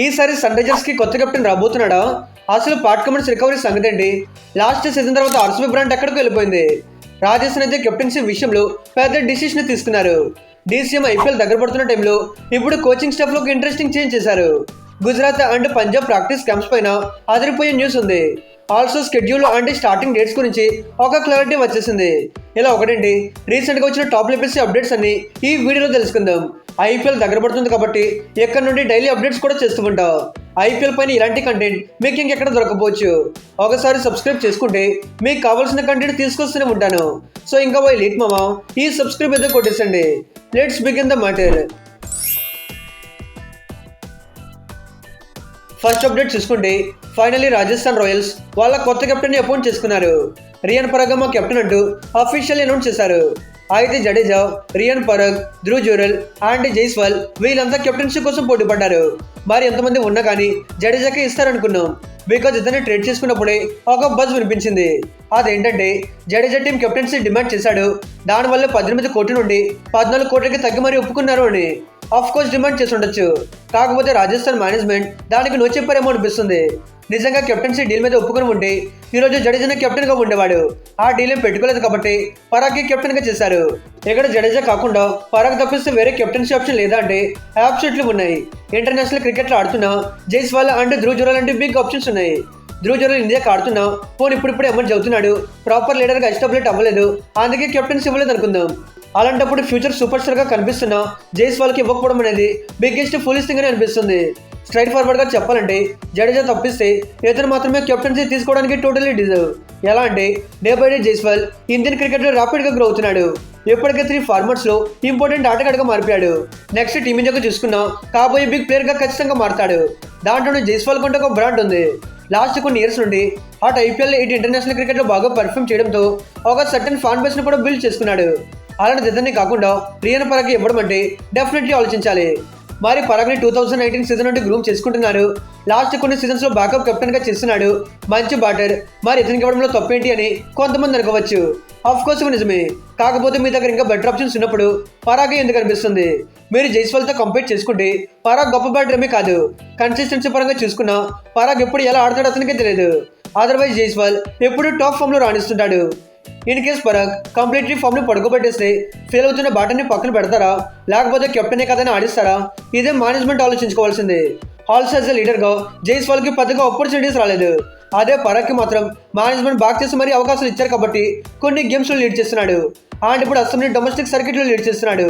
ఈసారి sun Risers కి కొత్త కెప్టెన్ రాబోతున్నాడా? అసలు పాట్ కమెంట్స్ రికవరీ సంగతి ఏంటి? లాస్ట్ సీజన్ తర్వాత ఆర్సీబీ బ్రాండ్ ఎక్కడికి వెళ్ళిపోయింది? రాజస్థాన్ అయితే కెప్టెన్సీ విషయంలో పెద్ద డిసిషన్ తీసుకున్నారు. డీసీఎం ఐపీఎల్ దగ్గర పడుతున్న టైంలో ఇప్పుడు కోచింగ్ స్టాఫ్ లోకి ఇంట్రెస్టింగ్ చేంజ్ చేశారు. Gujarat and Punjab practice camps పైన అదిరిపోయే న్యూస్ ఉంది. Also schedule and starting dates గురించి ఒక క్లారిటీ వచ్చేసింది. ఇలా ఒకటండి, రీసెంట్ గా వచ్చిన టాప్ లెవెల్స్ అప్డేట్స్ అన్ని ఈ వీడియోలో తెలుసుకుందాం. ఐపీఎల్ దగ్గర పడుతుంది కాబట్టి ఎక్కడి నుండి డైలీ అప్డేట్స్ కూడా చేస్తూ ఉంటాం. ఐపీఎల్ పైన ఇలాంటి కంటెంట్ మీకు ఇంకెక్కడ దొరకపోవచ్చు. ఒకసారి సబ్స్క్రైబ్ చేసుకుంటే మీకు కావాల్సిన కంటెంట్ తీసుకొస్తూనే ఉంటాను. సో ఇంకా పోయి లేట్ మామా, ఈ సబ్స్క్రైబ్ అయితే కొట్టేసండి. Let's begin the matter. First update చూసుకుంటే ఫైనల్లీ రాజస్థాన్ రాయల్స్ వాళ్ళ కొత్త కెప్టెన్ ని అపాయింట్ చేసుకున్నారు. రియాన్ పరాగ్ మా కెప్టెన్ అంటూ అఫీషియల్ అనౌన్స్ చేశారు. అయితే జడేజా, రియాన్ పరాగ్, ధ్రువ్ జురెల్ అండ్ జైస్వాల్ వీళ్ళంతా కెప్టెన్సీ కోసం పోటీ పడ్డారు. మరి ఎంతమంది ఉన్నా కానీ జడేజాకే ఇస్తారనుకున్నాం. బికాజ్ ఇతన్ని ట్రేడ్ చేసుకున్నప్పుడే ఒక బజ్ వినిపించింది. అదేంటంటే జడేజా టీం కెప్టెన్సీ డిమాండ్ చేశాడు. దానివల్ల 18 కోట్ల నుండి 14 కోట్లకి తగ్గి మరీ ఒప్పుకున్నారు అని ఆఫ్ కోర్స్ డిమాండ్ చేసి ఉండొచ్చు. కాకపోతే రాజస్థాన్ మేనేజ్మెంట్ దానికి నో చెప్పారేమో అనిపిస్తుంది. నిజంగా కెప్టెన్సీ డీల్ మీద ఒప్పుకొని ఉంటే ఈరోజు జడేజానే కెప్టెన్ గా ఉండేవాడు. ఆ డీల్ పెట్టుకోలేదు కాబట్టి పరాగ్కి కెప్టెన్ గా చేశారు. ఇక్కడ జడేజా కాకుండా పరాగ్ తప్పిస్తే వేరే కెప్టెన్సీ ఆప్షన్ లేదా అంటే ఆప్షన్లు ఉన్నాయి. ఇంటర్నేషనల్ క్రికెట్ లో ఆడుతున్న జైస్వాల్ అండ్ ధ్రువ్ జురెల్ అంటే బిగ్ ఆప్షన్స్ ఉన్నాయి. ధ్రువ్ జురెల్ ఇండియాకి ఆడుతున్నా ఫోన్ ఇప్పుడిప్పుడే ఎమర్జ్ అవుతున్నాడు. ప్రాపర్ లీడర్ గా ఎస్టాబ్లిష్ అవ్వలేదు, అందుకే కెప్టెన్సీ ఇవ్వలేదు అనుకుందాం. అలాంటప్పుడు ఫ్యూచర్ సూపర్ స్టార్ గా కనిపిస్తున్న జైస్వాల్ కి ఇవ్వకపోవడం అనేది బిగ్గెస్ట్ ఫూలిష్ థింగ్ అని అనిపిస్తుంది. స్ట్రైట్ ఫార్వర్డ్ గా చెప్పాలంటే జడేజా తప్పిస్తే ఇతను మాత్రమే కెప్టెన్సీ తీసుకోవడానికి టోటలీ డిజర్వ్. ఎలా అంటే day by day Jaiswal Indian cricket లో ర్యాపిడ్ గా గ్రో అవుతున్నాడు. ఇప్పటికే 3 ఫార్మాట్స్ లో ఇంపార్టెంట్ ఆటగాడిగా మారిపోయాడు. నెక్స్ట్ టీమిండియాకు చూసుకున్నా కాబోయే బిగ్ ప్లేయర్ గా ఖచ్చితంగా మారతాడు. దాంట్లోనే జైస్వాల్ కంటే ఒక బ్రాండ్ ఉంది. లాస్ట్ కొన్ని ఇయర్స్ నుండి అటు ఐపీఎల్ ఇటు ఇంటర్నేషనల్ క్రికెట్ లో బాగా పర్ఫామ్ చేయడంతో ఒక సర్టన్ ఫ్యాన్ బేస్ ని కూడా బిల్డ్ చేసుకున్నాడు. అలాంటి ఇతన్ని కాకుండా రియాన్ పరాగ్ ఇవ్వడం అంటే డెఫినెట్లీ ఆలోచించాలి. మరి పరాగ్ని 2019 సీజన్ నుండి గ్రూమ్ చేసుకుంటున్నారు. లాస్ట్ కొన్ని సీజన్స్ లో బ్యాకప్ కెప్టెన్ గా చేస్తున్నాడు. మంచి బ్యాటర్, మరి ఇతనికి ఇవ్వడంలో తప్పేంటి అని కొంతమంది అనుకోవచ్చు. ఆఫ్ కోర్స్ నిజమే, కాకపోతే మీ దగ్గర ఇంకా బెటర్ ఆప్షన్స్ ఉన్నప్పుడు పరాగే ఎందుకు అనిపిస్తుంది? మీరు జైస్వాల్ తో కంపేర్ చేసుకుంటే పరాగ్ గొప్ప బ్యాటర్ ఏమీ కాదు. కన్సిస్టెన్సీ పరంగా చూసుకున్నా పరాగ్ ఎప్పుడు ఎలా ఆడతాడో అతనికే తెలియదు. అదర్వైజ్ జైస్వాల్ ఎప్పుడు టాప్ ఫామ్ లో రాణిస్తుంటాడు. In case Parag completely form ని పడుకోబెట్టేస్తే ఫెయిల్ అవుతున్న బ్యాటర్ని పక్కన పెడతారా, లేకపోతే కెప్టెనే కదని ఆడిస్తారా? ఇదే మేనేజ్మెంట్ ఆలోచించుకోవాల్సింది. ఆల్సో యాజ్ ఎ లీడర్ గా జైస్వాల్ కి పెద్దగా ఆపర్చునిటీస్ రాలేదు. అదే పరాగ్ కి మాత్రం మేనేజ్మెంట్ బాగా చేసి మరీ అవకాశాలు ఇచ్చారు కాబట్టి కొన్ని గేమ్స్ లో లీడ్ చేస్తున్నాడు. అండ్ ఇప్పుడు అసెంబ్లీ డొమెస్టిక్ సర్కిట్ లో లీడ్ చేస్తున్నాడు.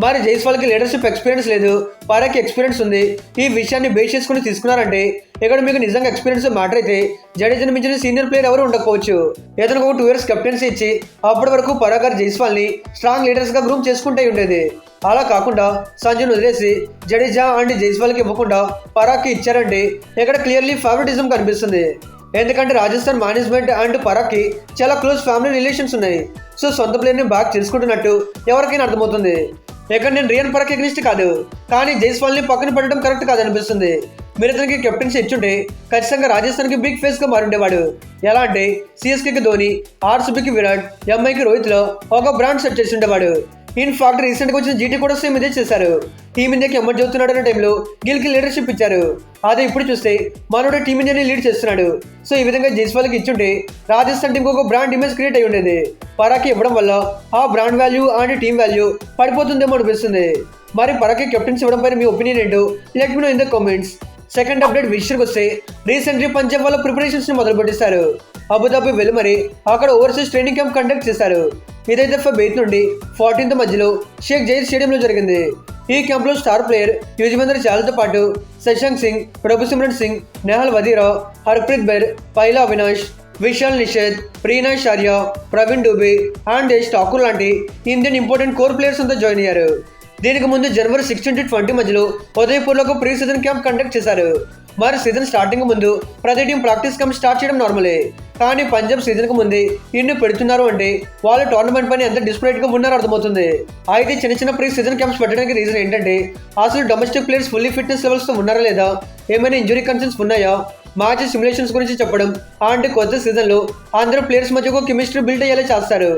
మరి జైస్వాల్ కి లీడర్షిప్ ఎక్స్పీరియన్స్ లేదు, పరాగ్కి ఎక్స్పీరియన్స్ ఉంది. ఈ విషయాన్ని బేస్ చేసుకుని తీసుకున్నారంటే ఇక్కడ మీకు నిజంగా ఎక్స్పీరియన్స్ మ్యాటర్ అయితే జడేజాని మించిన సీనియర్ ప్లేయర్ ఎవరు ఉండకపోవచ్చు. ఏదైనా ఒక 2 years కెప్టెన్సీ ఇచ్చి అప్పటి వరకు పరాగ్ గారు జైస్వాల్ ని స్ట్రాంగ్ లీడర్స్ గా గ్రూమ్ చేసుకుంటే ఉండేది. అలా కాకుండా సంజును వదిలేసి జడేజా అండ్ జైస్వాల్ కి ఇవ్వకుండా పరాగ్ కి ఇచ్చారంటే ఇక్కడ క్లియర్లీ ఫేవరెటిజం కనిపిస్తుంది. ఎందుకంటే రాజస్థాన్ మేనేజ్మెంట్ అండ్ పరాగ్ కి చాలా క్లోజ్ ఫ్యామిలీ రిలేషన్స్ ఉన్నాయి. సో సొంత ప్లేయర్ ని బాగా చేసుకుంటున్నట్టు ఎవరికైనా అర్థమవుతుంది. ఇక్కడ నేను రియాన్ పరాగ్ ఎగ్నిస్ట్ కాదు, కానీ జైస్వాల్ ని పక్కన పెట్టడం కరెక్ట్ కాదనిపిస్తుంది. మీరు ఇతనికి కెప్టెన్సీ ఇచ్చుంటే ఖచ్చితంగా రాజస్థాన్ కి బిగ్ ఫేస్ గా మారుండేవాడు. ఎలా అంటే సిఎస్కేకి ధోని, ఆర్సీబీకి విరాట్, ఎంఐకి రోహిత్ లో ఒక బ్రాండ్ సెట్ చేసి ఉండేవాడు. ఇన్ఫాక్ట్ రీసెంట్ గా వచ్చిన జీటీ కూడా సేమ్ ఇదే చేశారు. టీమిండియాకి ఎమర్జ్ అవుతున్నాడు అనే టైంలో గిల్కి లీడర్షిప్ ఇచ్చారు. అదే ఇప్పుడు చూస్తే మనోడే టీమిండియాని లీడ్ చేస్తున్నాడు. సో ఈ విధంగా జైస్వాల్కి ఇచ్చుంటే రాజస్థాన్ టీంకి ఒక బ్రాండ్ ఇమేజ్ క్రియేట్ అయి ఉండేది. పరాగ్కి ఇవ్వడం వల్ల ఆ brand value and team value పడిపోతుందేమో అనిపిస్తుంది. మరి పరాగ్కి కెప్టెన్సీ ఇవ్వడం పైన మీ ఒపీనియన్ ఏంటో let me know in the comments. Second update విషయానికి వస్తే రీసెంట్లీ పంజాబ్ వాళ్ళ ప్రిపరేషన్స్ ని మొదలు పెట్టిస్తారు. అబుదాబి వెళ్ళి మరి అక్కడ ఓవర్సీస్ ట్రైనింగ్ క్యాంప్ కండక్ట్ చేశారు. ఇదైతే Feb 8 నుండి 14th మధ్యలో షేక్ జైర్ స్టేడియంలో జరిగింది. ఈ క్యాంప్ లో స్టార్ ప్లేయర్ యుజ్వేంద్ర చాహల్తో పాటు శశాంక్ సింగ్, ప్రభు సిమ్రన్ సింగ్, నెహల్ వదీరా, హర్ప్రీత్ బెర్, పైలా అవినాష్, విశాల్ నిషేద్, ప్రీనా షారియా, ప్రవీణ్ డూబే అండ్ యష్ ఠాకూర్ లాంటి ఇండియన్ ఇంపార్టెంట్ కోర్ ప్లేయర్స్ అంతా జాయిన్ అయ్యారు. దీనికి ముందు జనవరి 16 to 20 మధ్యలో ఉదయపూర్లో ఒక ప్రీ సీజన్ క్యాంప్ కండక్ట్ చేశారు. మరి సీజన్ స్టార్టింగ్ ముందు ప్రతి టీం ప్రాక్టీస్ క్యాంప్ స్టార్ట్ చేయడం నార్మలే, కానీ పంజాబ్ సీజన్ కు ముందే ఇన్ని పెడుతున్నారు అంటే వాళ్ళు టోర్నమెంట్ పైన ఎంత డిస్ప్లేట్ గా ఉన్నారో అర్థమవుతుంది. అయితే చిన్న ప్రీ సీజన్ క్యాంప్స్ పెట్టడానికి రీజన్ ఏంటంటే అసలు domestic players fully fitness levels తో ఉన్నారా లేదా, ఏమైనా ఇంజురీ కన్సర్న్స్ ఉన్నాయా, మ్యాచ్ సిమ్యులేషన్స్ గురించి చెప్పడం. అండ్ కొత్త సీజన్ లో అందరూ ప్లేయర్స్ మధ్య ఒక కెమిస్ట్రీ బిల్డ్ అయ్యేలా చేస్తారు.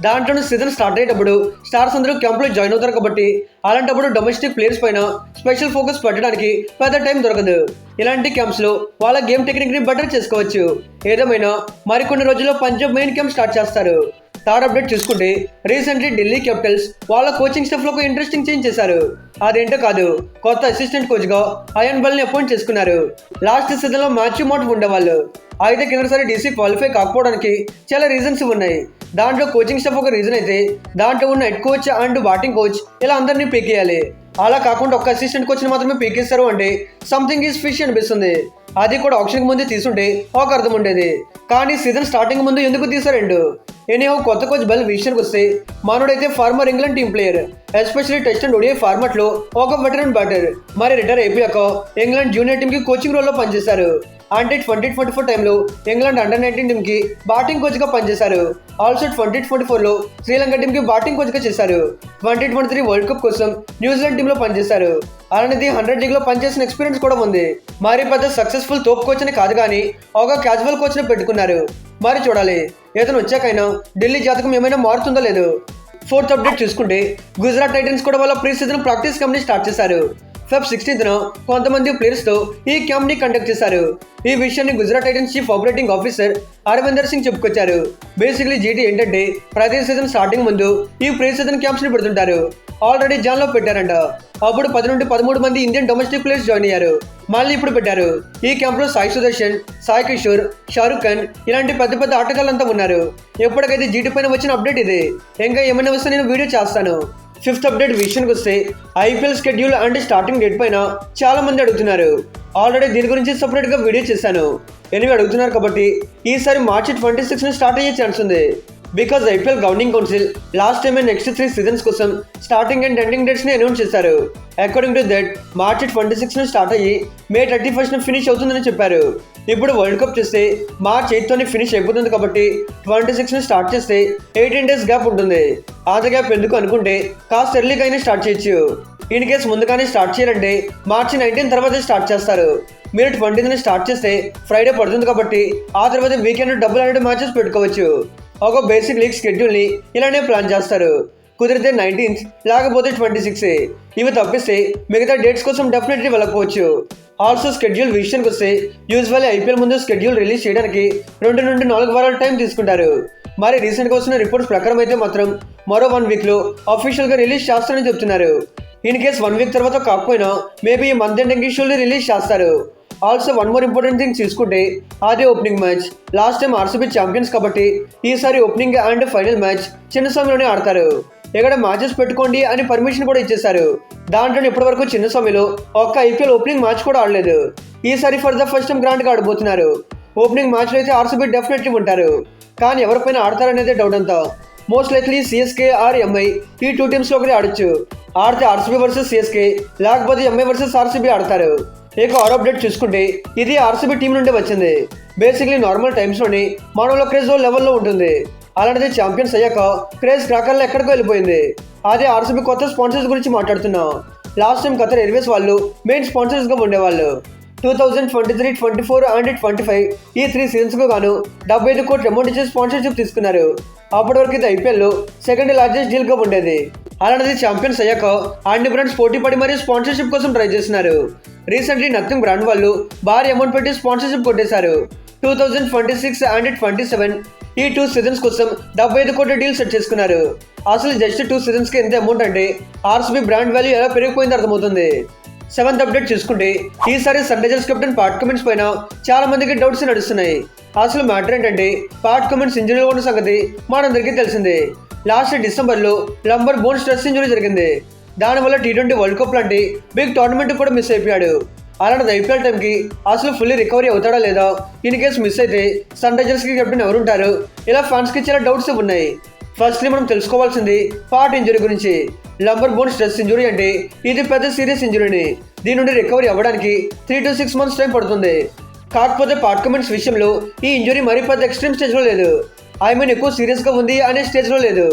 దాంట్లోనూ సీజన్ స్టార్ట్ అయ్యేటప్పుడు స్టార్స్ అందరూ క్యాంప్లో జాయిన్ అవుతారు కాబట్టి అలాంటప్పుడు డొమెస్టిక్ ప్లేయర్స్ పైన స్పెషల్ ఫోకస్ పెట్టడానికి పెద్ద టైం దొరకదు. ఇలాంటి క్యాంప్స్లో వాళ్ళ గేమ్ టెక్నిక్ని బెటర్ చేసుకోవచ్చు. ఏదేమైనా మరికొన్ని రోజుల్లో పంజాబ్ మెయిన్ క్యాంప్ స్టార్ట్ చేస్తారు. థర్డ్ అప్డేట్ చూసుకుంటే రీసెంట్లీ ఢిల్లీ క్యాపిటల్స్ వాళ్ళ కోచింగ్ స్టాఫ్లో ఒక ఇంట్రెస్టింగ్ చేంజ్ చేశారు. అదేంటో కాదు, కొత్త అసిస్టెంట్ కోచ్గా అయాన్ బల్ని అపాయింట్ చేసుకున్నారు. లాస్ట్ సీజన్లో మాథ్యూ మోట్ ఉండేవాళ్ళు. అయితే కిందసారి డీసీ క్వాలిఫై కాకపోవడానికి చాలా రీజన్స్ ఉన్నాయి. దాంట్లో కోచింగ్ స్టాఫ్ ఒక రీజన్ అయితే దాంట్లో ఉన్న head coach and batting coach ఇలా అందరినీ పీకేయాలి. అలా కాకుండా ఒక్క అసిస్టెంట్ కోచ్ని మాత్రమే పీకేస్తారు అంటే సంథింగ్ ఈజ్ ఫిష్ అనిపిస్తుంది. అది కూడా ఆప్షన్కి ముందే తీసుంటే ఒక అర్థం ఉండేది. కానీ సీజన్ స్టార్టింగ్ ముందు ఎందుకు తీసారండు? ఎనీహో కొత్త కోచ్ బల్ విషయానికి వస్తే మనోడైతే former England team player, especially test and ODI format లో ఒక వెటరన్ బ్యాటర్. మరి రిటైర్ అయిపోయాక ఇంగ్లాండ్ జూనియర్ టీమ్ కి కోచింగ్ రోల్లో పనిచేశారు. అంటే 2024 టైంలో ఇంగ్లాండ్ అండర్ 19 టీమ్ కి బ్యాటింగ్ కోచ్ గా పనిచేశారు. ఆల్సో 2024 లో శ్రీలంక టీమ్ కి బ్యాటింగ్ కోచ్ గా చేశారు. 2023 వరల్డ్ కప్ కోసం న్యూజిలాండ్ టీమ్ లో పనిచేశారు. అలాంటిది 100 లీగ్ లో పనిచేసిన ఎక్స్పీరియన్స్ కూడా ఉంది. మరి పెద్ద సక్సెస్ఫుల్ తోప్ కోచ్ అని కాదు కానీ ఒక క్యాజువల్ కోచ్ ని పెట్టుకున్నారు. మరి చూడాలి ఇతను వచ్చాకైనా ఢిల్లీ జాతకం ఏమైనా మారుతుందో లేదు. ఫోర్త్ అప్డేట్ చూసుకుంటే గుజరాత్ టైటన్స్ కూడా వాళ్ళ ప్రీ సీజన్ ప్రాక్టీస్ క్యాంప్ ని స్టార్ట్ చేశారు. Feb 16న కొంతమంది ప్లేయర్స్తో ఈ క్యాంప్ని కండక్ట్ చేశారు. ఈ విషయాన్ని Gujarat Titans chief operating officer Arvinder Singh చెప్పుకొచ్చారు. బేసిక్లీ జీటీ ఏంటంటే ప్రతి సీజన్ స్టార్టింగ్ ముందు ఈ ప్రీ సీజన్ క్యాంప్స్ని పెడుతుంటారు. ఆల్రెడీ జాన్లో పెట్టారంట. అప్పుడు 10 నుండి 13 మంది ఇండియన్ డొమెస్టిక్ ప్లేయర్స్ జాయిన్ అయ్యారు. మళ్ళీ ఇప్పుడు పెట్టారు. ఈ క్యాంప్లో సాయి సుదర్శన్, సాయి కిషోర్, షారుఖ్ ఖాన్ ఇలాంటి పెద్ద పెద్ద ఆటగాళ్ళంతా ఉన్నారు. ఎప్పటికైతే జీటీ పైన వచ్చిన అప్డేట్ ఇది. ఇంకా ఏమైనా వస్తే నేను వీడియో చేస్తాను. ఫిఫ్త్ అప్డేట్ విషయానికి వస్తే IPL schedule and starting date పైన చాలా మంది అడుగుతున్నారు. ఆల్రెడీ దీని గురించి సపరేట్గా వీడియో చేశాను. ఎనిమిది అడుగుతున్నారు కాబట్టి ఈసారి మార్చి 26న స్టార్ట్ అయ్యే ఛాన్స్ ఉంది. Because IPL governing council last time next 3 seasons కోసం స్టార్టింగ్ అండ్ ఎండింగ్ డేట్స్ని అనౌన్స్ చేశారు. అకార్డింగ్ టు దట్ మార్చి 26న స్టార్ట్ అయ్యి మే 31న ఫినిష్ అవుతుందని చెప్పారు. ఇప్పుడు వరల్డ్ కప్ చూస్తే మార్చ్ 8th ఫినిష్ అయిపోతుంది కాబట్టి 26న స్టార్ట్ చేస్తే 18 డేస్ గ్యాప్ ఉంటుంది. అంత గ్యాప్ ఎందుకు అనుకుంటే కాస్త ఎర్లీగా అయినా స్టార్ట్ చేయొచ్చు. ఇన్ కేస్ ముందుగానే స్టార్ట్ చేయాలంటే మార్చి 19 తర్వాతే స్టార్ట్ చేస్తారు. మీరు 20న స్టార్ట్ చేస్తే ఫ్రైడే పడుతుంది కాబట్టి ఆ తర్వాత వీకెండ్ డబుల్ హండ్రెడ్ మ్యాచెస్ పెట్టుకోవచ్చు. ఒక బేసిక్ లీగ్ షెడ్యూల్ని ఇలానే ప్లాన్ చేస్తారు. కుదిరితే 19th లేకపోతే 26. ఇవి తప్పిస్తే మిగతా డేట్స్ కోసం డెఫినెట్లీ వెళ్ళకపోవచ్చు. ఆల్సో షెడ్యూల్ విషయానికి వస్తే యూజువల్లీ ఐపీఎల్ ముందు షెడ్యూల్ రిలీజ్ చేయడానికి 2 నుండి 4 వారాల టైం తీసుకుంటారు. మరి రీసెంట్గా వచ్చిన రిపోర్ట్స్ ప్రకారం అయితే మాత్రం మరో 1 వీక్లో అఫీషియల్గా రిలీజ్ చేస్తారని చెప్తున్నారు. ఇన్ కేస్ 1 వీక్ తర్వాత కాకపోయినా మేబీ ఈ మంత్ ఎండింగ్ షెడ్యూల్ని రిలీజ్ చేస్తారు. Also one more important thing చూసుకుంటే అదే opening match. Last time RCB champions కాబట్టి ఈసారి ఓపెనింగ్ అండ్ ఫైనల్ మ్యాచ్ చిన్నస్వామిలోనే ఆడతారు. ఇక్కడ మ్యాచెస్ పెట్టుకోండి అని పర్మిషన్ కూడా ఇచ్చేశారు. దాంట్లో ఇప్పటివరకు చిన్నస్వామిలో ఒక్క ఐపీఎల్ ఓపెనింగ్ మ్యాచ్ కూడా ఆడలేదు. ఈసారి ఫర్ ద ఫస్ట్ టైం గ్రాండ్గా ఆడబోతున్నారు. ఓపెనింగ్ మ్యాచ్లో అయితే ఆర్సీబీ డెఫినెట్లీ ఉంటారు. కానీ ఎవరిపైన ఆడతారనేదే డౌట్ అంతా. Most likely CSK or MI ఈ 2 టీమ్స్లో ఒకటి ఆడొచ్చు. ఆడితే ఆర్సీబీ వర్సెస్ సిఎస్కే, లేకపోతే ఎంఐ వర్సెస్ ఆర్సీబీ ఆడతారు. ఇక ఆరో అప్డేట్ చూసుకుంటే ఇది ఆర్సీబీ టీం నుండి వచ్చింది. బేసిక్లీ నార్మల్ టైమ్స్లోని మనలో క్రేజ్ లెవెల్లో ఉంటుంది. అలాంటిది ఛాంపియన్స్ అయ్యాక క్రేజ్ క్రాకర్లో ఎక్కడికో వెళ్ళిపోయింది. అదే ఆర్సీబీ కొత్త స్పాన్సర్స్ గురించి మాట్లాడుతున్నాం. లాస్ట్ టైం ఖతర్ ఎయిర్వేస్ వాళ్ళు మెయిన్ స్పాన్సర్స్గా ఉండేవాళ్ళు. 2023, 24 అండ్ 25 ఈ 3 సీజన్స్కు గాను 75 కోట్ల అమౌంట్ ఇచ్చే స్పాన్సర్షిప్ తీసుకున్నారు. అప్పటి వరకు ఇది ఐపీఎల్లో సెకండ్ లార్జెస్ట్ డీల్గా ఉండేది. అలాంటిది ఛాంపియన్స్ అయ్యాక అన్ని బ్రాండ్స్ పోటీ పడి మరీ స్పాన్సర్షిప్ కోసం ట్రై చేస్తున్నారు. రీసెంట్లీ నథింగ్ బ్రాండ్ వాళ్ళు భారీ అమౌంట్ పెట్టి స్పాన్సర్షిప్ కొట్టేశారు. 2026 అండ్ 27 ఈ 2 సీజన్స్ కోసం 75 కోట్ల డీల్ సెట్ చేసుకున్నారు. అసలు జస్ట్ 2 సీజన్స్కి ఎంత అమౌంట్ అంటే ఆర్సీబీ బ్రాండ్ వాల్యూ ఎలా పెరిగిపోయిందో అర్థమవుతుంది. 7th అప్డేట్ చూసుకుంటే ఈసారి Sunrisers captain Pat Cummins పైన చాలా మందికి డౌట్స్ నడుస్తున్నాయి. అసలు మ్యాటర్ ఏంటంటే పాట్ కమిన్స్ ఇంజరీలో ఉన్న సంగతి మనందరికీ తెలిసిందే. లాస్ట్ డిసెంబర్లో లంబర్ బోన్ స్ట్రెస్ ఇంజరీ జరిగింది. దానివల్ల T20 వరల్డ్ కప్ లాంటి బిగ్ టోర్నమెంట్ కూడా మిస్ అయిపోయాడు. అలాంటిది ఐపీఎల్ టైంకి అసలు ఫుల్లీ రికవరీ అవుతాడా లేదా, ఇన్ కేసు మిస్ అయితే సన్ రైజర్స్కి కెప్టెన్ ఎవరుంటారు, ఇలా ఫ్యాన్స్కి చాలా డౌట్స్ ఉన్నాయి. ఫస్ట్లీ మనం తెలుసుకోవాల్సింది పాట్ ఇంజరీ గురించి. లంబర్ బోన్ స్ట్రెస్ ఇంజరీ అంటే ఇది పెద్ద సీరియస్ ఇంజరీని. దీని నుండి రికవరీ అవ్వడానికి 3 to 6 months టైం పడుతుంది. కాకపోతే పాట్ కమిన్స్ విషయంలో ఈ ఇంజరీ మరీ పెద్ద ఎక్స్ట్రీమ్ స్టేజ్లో లేదు. ఎక్కువ సీరియస్గా ఉంది అనే స్టేజ్లో లేదు.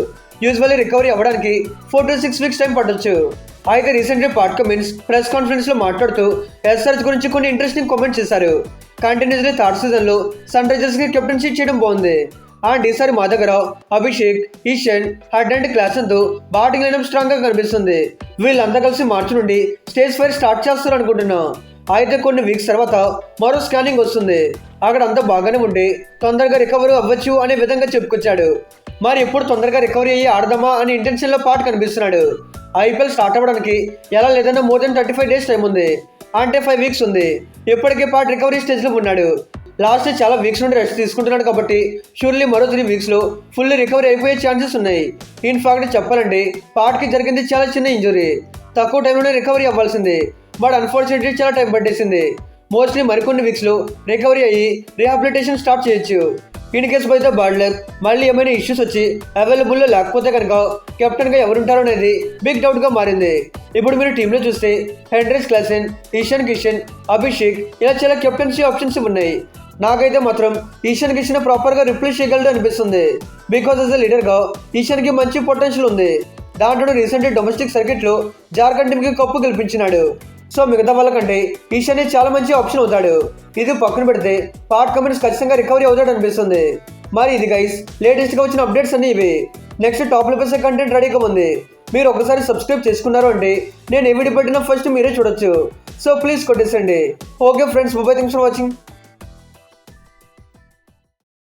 యూజువల్లీ రికవరీ అవ్వడానికి 4 to 6 weeks టైం పట్టొచ్చు. అయితే రీసెంట్లీ పాట్ కమిన్స్ ప్రెస్ కాన్ఫరెన్స్లో మాట్లాడుతూ ఎస్ఆర్హెచ్ గురించి కొన్ని ఇంట్రెస్టింగ్ కామెంట్స్ చేశారు. కంటిన్యూస్లీ 3rd సీజన్లో సన్ రైజర్స్కి కెప్టెన్షిప్ చేయడం బాగుంది. అండ్ ఈసారి మా దగ్గర Abhishek, Ishan, Head and Klaasen తో బ్యాటింగ్ లైనప్ స్ట్రాంగ్ గా కనిపిస్తుంది. వీళ్ళంతా కలిసి మార్చి నుండి స్టేజ్ ఫైర్ స్టార్ట్ చేస్తారు అనుకుంటున్నా. అయితే కొన్ని వీక్స్ తర్వాత మరో స్కానింగ్ వస్తుంది. అక్కడ అంతా బాగానే ఉండి తొందరగా రికవరీ అవ్వచ్చు అనే విధంగా చెప్పుకొచ్చాడు. మరి ఎప్పుడు తొందరగా రికవరీ అయ్యి ఆడదామా అనే ఇంటెన్షన్ లో పాటు కనిపిస్తున్నాడు. ఐపీఎల్ స్టార్ట్ అవ్వడానికి ఎలా లేదన్నా మోర్ దెన్ 35 days టైం ఉంది. అంటే 5 weeks ఉంది. ఇప్పటికే పాటు రికవరీ స్టేజ్ లో ఉన్నాడు. లాస్ట్ చాలా వీక్స్ నుండి రెస్ట్ తీసుకుంటున్నాడు కాబట్టి షూర్లీ మరో 3 weeks లో ఫుల్లీ రికవరీ అయిపోయే ఛాన్సెస్ ఉన్నాయి. ఇన్ఫాక్ట్ చెప్పాలంటే పాట్కి జరిగింది చాలా చిన్న ఇంజురీ, తక్కువ టైంలోనే రికవరీ అవ్వాల్సింది. బట్ అన్ఫార్చునేట్లీ చాలా టైం పట్టేసింది. మోస్ట్లీ మరికొన్ని వీక్స్ లో రికవరీ అయ్యి రీహాబిలిటేషన్ స్టార్ట్ చేయొచ్చు. In case by the bad luck మళ్ళీ ఏమైనా ఇష్యూస్ వచ్చి అవైలబుల్లో లేకపోతే కనుక కెప్టెన్ గా ఎవరుంటారో అనేది బిగ్ డౌట్ గా మారింది. ఇప్పుడు మీరు టీంలో చూస్తే హెన్రీ క్లాసెన్, ఈశాన్ కిషన్, అభిషేక్ ఇలా చాలా కెప్టెన్సీ ఆప్షన్స్ ఉన్నాయి. నాకైతే మాత్రం ఈశాన్ కిషన్ ప్రాపర్ గా రిప్లేస్ చేయగలడు అనిపిస్తుంది. బికాస్ యాజ్ అ లీడర్ గా ఈశాన్ కి మంచి పొటెన్షియల్ ఉంది. దాంట్లో రీసెంట్ డొమెస్టిక్ సర్కిట్ లో జార్ఖండ్ టీమ్ కి కప్పు గెలిపించినాడు. సో మిగతా వాళ్ళకంటే ఈశాన్ చాలా మంచి ఆప్షన్ అవుతాడు. ఇది పక్కన పెడితే పాట్ కమిన్స్ ఖచ్చితంగా రికవరీ అవుతాడు అనిపిస్తుంది. మరి ఇది గైస్ లేటెస్ట్ గా వచ్చిన అప్డేట్స్ అన్ని ఇవి. నెక్స్ట్ టాప్ లెవెల్స్ కంటెంట్ రెడీగా ఉంది. మీరు ఒకసారి సబ్స్క్రైబ్ చేసుకున్నారు అంటే నేను ఏ వీడియో పెట్టినా ఫస్ట్ మీరే చూడొచ్చు. సో ప్లీజ్ కొట్టేసండి. Okay friends, bye, thanks for watching.